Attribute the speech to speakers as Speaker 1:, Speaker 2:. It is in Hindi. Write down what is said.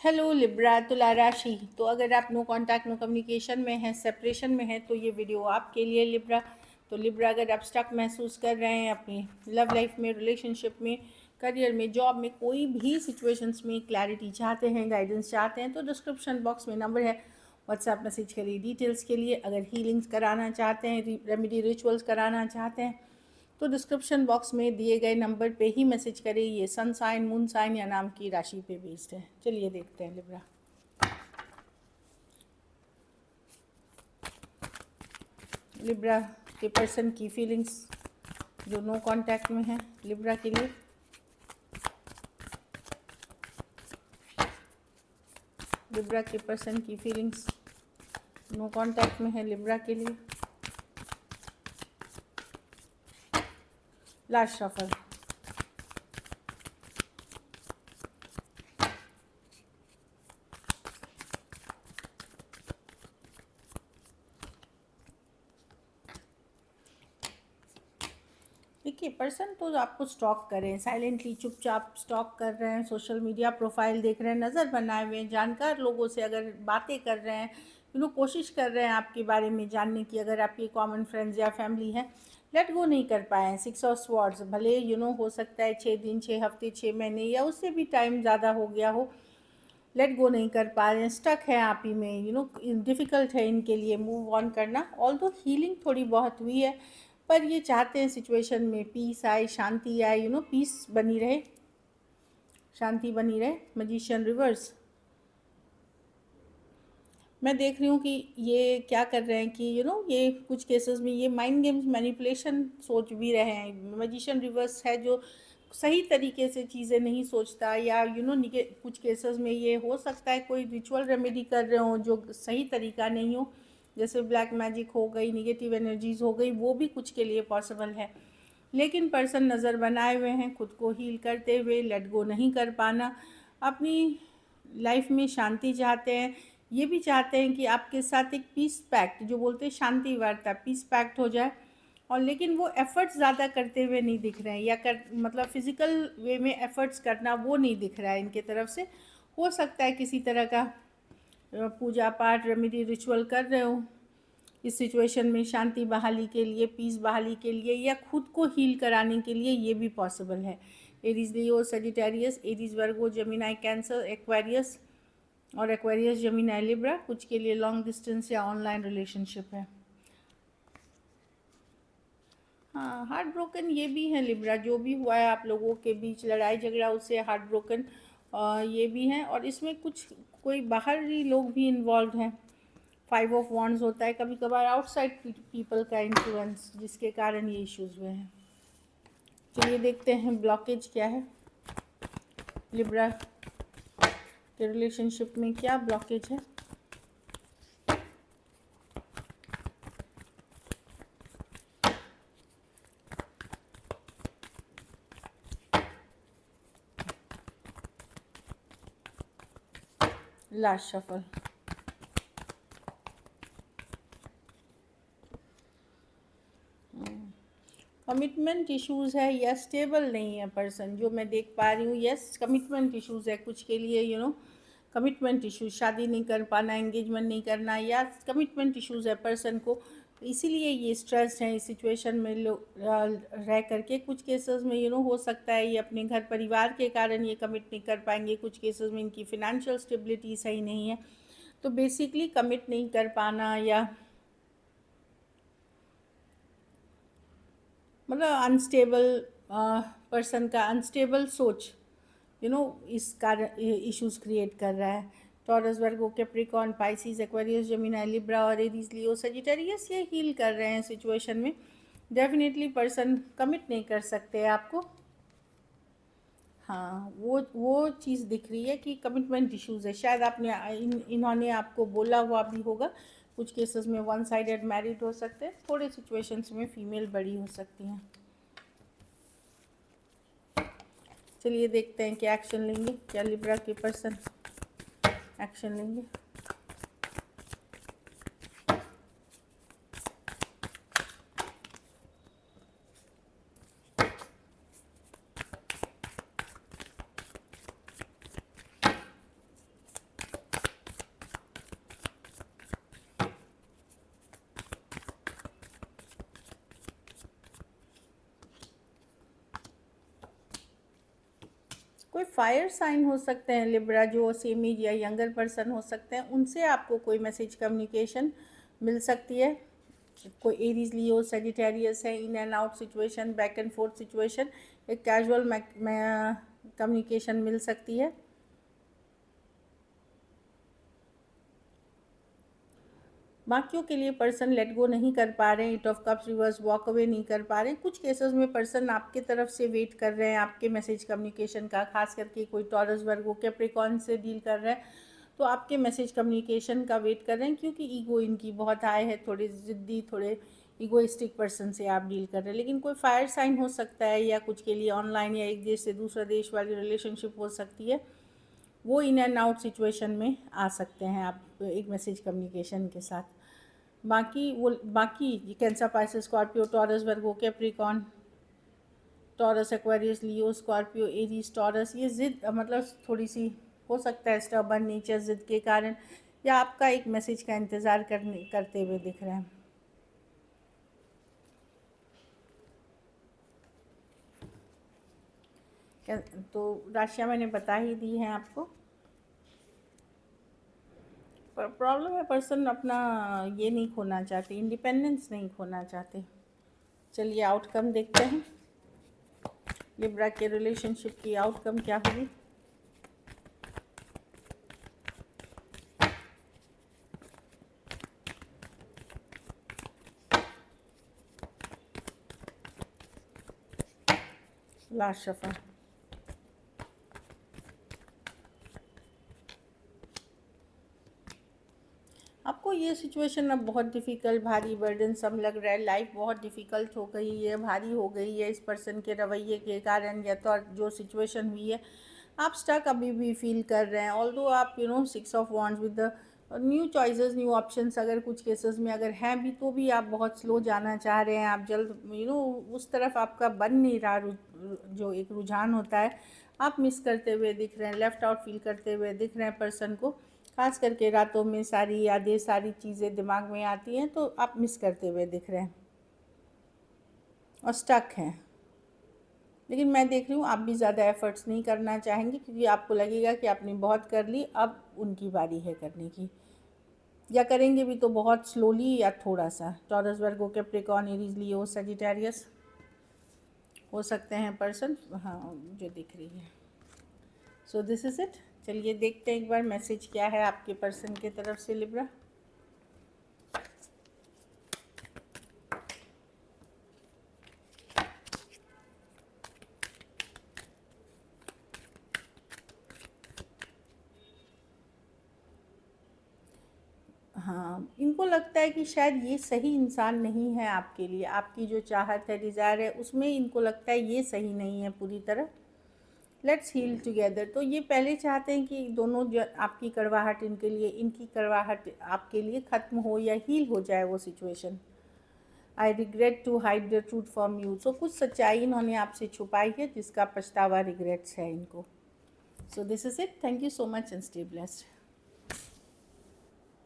Speaker 1: हेलो लिब्रा तुला राशि। तो अगर आप नो कांटेक्ट नो कम्युनिकेशन में हैं, सेपरेशन में हैं, तो ये वीडियो आपके लिए लिब्रा। तो लिब्रा, अगर आप स्टक महसूस कर रहे हैं अपनी लव लाइफ में, रिलेशनशिप में, करियर में, जॉब में, कोई भी सिचुएशंस में क्लैरिटी चाहते हैं, गाइडेंस चाहते हैं, तो डिस्क्रिप्शन बॉक्स में नंबर है, व्हाट्सएप मैसेज करिए डिटेल्स के लिए। अगर हीलिंग्स कराना चाहते हैं, रेमेडी रिचुअल्स कराना चाहते हैं, तो डिस्क्रिप्शन बॉक्स में दिए गए नंबर पे ही मैसेज करें। ये सन साइन, मून साइन या नाम की राशि पे बेस्ड है। चलिए देखते हैं लिब्रा। लिब्रा के पर्सन की फीलिंग्स जो नो कांटेक्ट में है लिब्रा के लिए। लिब्रा के पर्सन की फीलिंग्स नो कांटेक्ट में है लिब्रा के लिए। Last shuffle. देखिए, पर्सन तो आपको स्टॉक कर रहे हैं, साइलेंटली चुपचाप स्टॉक कर रहे हैं, सोशल मीडिया प्रोफाइल देख रहे हैं, नज़र बनाए हुए हैं, जानकार लोगों से अगर बातें कर रहे हैं, कोशिश कर रहे हैं आपके बारे में जानने की। अगर आपकी कॉमन फ्रेंड्स या फैमिली है, लेट गो नहीं कर पाए हैं। 6 ऑफ स्वॉर्ड्स, भले हो सकता है 6 दिन, 6 हफ्ते, 6 महीने या उससे भी टाइम ज़्यादा हो गया हो, लेट गो नहीं कर पा रहे हैं, स्टक है आप ही में। डिफ़िकल्ट है इनके लिए मूव ऑन करना। ऑल्दो हीलिंग थोड़ी बहुत हुई है, पर ये चाहते हैं सिचुएशन में पीस आए, शांति आए, पीस बनी रहे, शांति बनी रहे। Magician reverse. मैं देख रही हूँ कि ये क्या कर रहे हैं कि ये कुछ केसेस में ये माइंड गेम्स, मैनिपुलेशन सोच भी रहे हैं। मैजिशियन रिवर्स है जो सही तरीके से चीज़ें नहीं सोचता, या कुछ केसेस में ये हो सकता है कोई रिचुअल रेमेडी कर रहे हो जो सही तरीका नहीं हो, जैसे ब्लैक मैजिक हो गई, निगेटिव एनर्जीज़ हो गई, वो भी कुछ के लिए पॉसिबल है। लेकिन पर्सन नज़र बनाए हुए हैं, खुद को हील करते हुए, लेट गो नहीं कर पाना, अपनी लाइफ में शांति चाहते हैं। ये भी चाहते हैं कि आपके साथ एक पीस पैक्ट, जो बोलते हैं शांति वार्ता, पीस पैक्ट हो जाए। और लेकिन वो एफ़र्ट्स ज़्यादा करते हुए नहीं दिख रहे हैं, या मतलब फ़िज़िकल वे में एफ़र्ट्स करना वो नहीं दिख रहा है इनके तरफ से। हो सकता है किसी तरह का पूजा पाठ, रेमेडी, रिचुअल कर रहे हो इस सिचुएशन में शांति बहाली के लिए, पीस बहाली के लिए, या खुद को हील कराने के लिए, ये भी पॉसिबल है। एरीज लियो सजिटेरियस, एरीज वर्गो जेमिनाई कैंसर, एक्वेरियस और एक्वेरियस जेमिनाई लिब्रा, कुछ के लिए लॉन्ग डिस्टेंस या ऑनलाइन रिलेशनशिप है। हाँ, हार्ट ब्रोकन ये भी है लिब्रा, जो भी हुआ है आप लोगों के बीच लड़ाई झगड़ा, उससे हार्ट ब्रोकन ये भी हैं। और इसमें कुछ कोई बाहरी लोग भी इन्वॉल्व हैं। 5 ऑफ वॉन्ड्स होता है कभी कभार आउटसाइड पीपल का इन्फ्लुएंस, जिसके कारण ये इश्यूज़ हुए हैं। चलिए देखते हैं ब्लॉकेज क्या है लिब्रा के रिलेशनशिप में, क्या ब्लॉकेज है। Last shuffle. कमिटमेंट इश्यूज़ है या स्टेबल नहीं है पर्सन, जो मैं देख पा रही हूँ। यस, कमिटमेंट इश्यूज़ है कुछ के लिए, कमिटमेंट इश्यूज, शादी नहीं कर पाना, एंगेजमेंट नहीं करना, या कमिटमेंट इश्यूज़ है पर्सन को। इसीलिए ये स्ट्रेस है इस सिचुएशन में रह करके। कुछ केसेस में हो सकता है ये अपने घर परिवार के कारण ये कमिट नहीं कर पाएंगे। कुछ केसेस में इनकी फिनेंशियल स्टेबिलिटी सही नहीं है, तो बेसिकली कमिट नहीं कर पाना, या मतलब अनस्टेबल पर्सन का अनस्टेबल सोच इस कारण इश्यूज क्रिएट कर रहा है। Taurus, Virgo, Capricorn, Pisces, Aquarius, Gemini, Libra और एरीज, लियो, सजिटेरियस ये हील कर रहे हैं सिचुएशन में। डेफिनेटली पर्सन कमिट नहीं कर सकते आपको। हाँ, वो चीज़ दिख रही है कि कमिटमेंट इश्यूज़ है। शायद आपने इन्होंने आपको बोला हुआ भी होगा। कुछ केसेस में वन साइडेड मैरिड हो सकते हैं, थोड़े सिचुएशंस में फीमेल बड़ी हो सकती हैं। चलिए देखते हैं क्या एक्शन लेंगे, क्या लिब्रा के पर्सन एक्शन लेंगे। कोई फायर साइन हो सकते हैं लिब्रा, जो सेम एज या यंगर पर्सन हो सकते हैं, उनसे आपको कोई मैसेज कम्युनिकेशन मिल सकती है। कोई एरीज, लियो, सेजिटेरियस है, in and out situation, back and fourth situation, एक कैजुअल कम्युनिकेशन मिल सकती है। बाकियों के लिए पर्सन लेट गो नहीं कर पा रहे हैं, eight of cups reverse, walk away नहीं कर पा रहे हैं। कुछ केसेस में पर्सन आपके तरफ से वेट कर रहे हैं आपके मैसेज कम्युनिकेशन का, खास करके कोई टॉरस, वर्गो, कैप्रिकॉर्न से डील कर रहे हैं तो आपके मैसेज कम्युनिकेशन का वेट कर रहे हैं, क्योंकि ईगो इनकी बहुत हाई है, थोड़े ज़िद्दी, थोड़े ईगोइस्टिक पर्सन से आप डील कर रहे हैं। लेकिन कोई फायर साइन हो सकता है, या कुछ के लिए ऑनलाइन या एक देश से दूसरा देश वाली रिलेशनशिप हो सकती है, वो इन एंड आउट सिचुएशन में आ सकते हैं आप एक मैसेज कम्युनिकेशन के साथ। बाकी cancer, Pisces, Scorpio, taurus, Virgo, Capricorn, taurus, Aquarius, लियो, स्कॉर्पियो, एरीज, टॉरस, ये ज़िद मतलब थोड़ी सी हो सकता है स्टबर्न नेचर, ज़िद के कारण, या आपका एक मैसेज का इंतज़ार करते हुए दिख रहे हैं। तो राशियाँ मैंने बता ही दी हैं आपको। प्रॉब्लम है, पर्सन अपना ये नहीं खोना चाहते, इंडिपेंडेंस नहीं खोना चाहते। चलिए आउटकम देखते हैं, लिब्रा के रिलेशनशिप की आउटकम क्या होगी। लास्ट शफल, आपको ये सिचुएशन अब बहुत डिफ़िकल्ट, भारी, बर्डन सम लग रहा है। लाइफ बहुत डिफ़िकल्ट हो गई है, भारी हो गई है इस पर्सन के रवैये के कारण, या तो जो सिचुएशन हुई है आप स्टक अभी भी फील कर रहे हैं। ऑल्दो आप six of wands with the new choices, new options अगर कुछ केसेस में अगर हैं भी, तो भी आप बहुत स्लो जाना चाह रहे हैं। आप जल्द उस तरफ आपका बन नहीं रहा, जो एक रुझान होता है आप मिस करते हुए दिख रहे हैं, लेफ़्ट आउट फील करते हुए दिख रहे हैं पर्सन को। खास करके रातों में सारी यादें, सारी चीज़ें दिमाग में आती हैं, तो आप मिस करते हुए दिख रहे हैं और स्टक हैं। लेकिन मैं देख रही हूँ आप भी ज़्यादा एफ़र्ट्स नहीं करना चाहेंगे, क्योंकि आपको लगेगा कि आपने बहुत कर ली, अब उनकी बारी है करने की, या करेंगे भी तो बहुत स्लोली या थोड़ा सा। Taurus, Virgo, Capricorn, Aries, Leo, Sagittarius हो सकते हैं पर्सन, हाँ जो दिख रही है। So this is it. चलिए देखते हैं एक बार मैसेज क्या है आपके पर्सन की तरफ से लिब्रा। हाँ, इनको लगता है कि शायद ये सही इंसान नहीं है आपके लिए, आपकी जो चाहत है, डिज़ायर है, उसमें इनको लगता है ये सही नहीं है पूरी तरह। Let's heal together. तो ये पहले चाहते हैं कि दोनों जो आपकी कड़वाहट इनके लिए, इनकी कड़वाहट आपके लिए ख़त्म हो या हील हो जाए वो situation. I regret to hide the truth from you. So कुछ सच्चाई इन्होंने आपसे छुपाई है, जिसका पछतावा, रिग्रेट्स है इनको। So this is it. Thank you so much and stay blessed.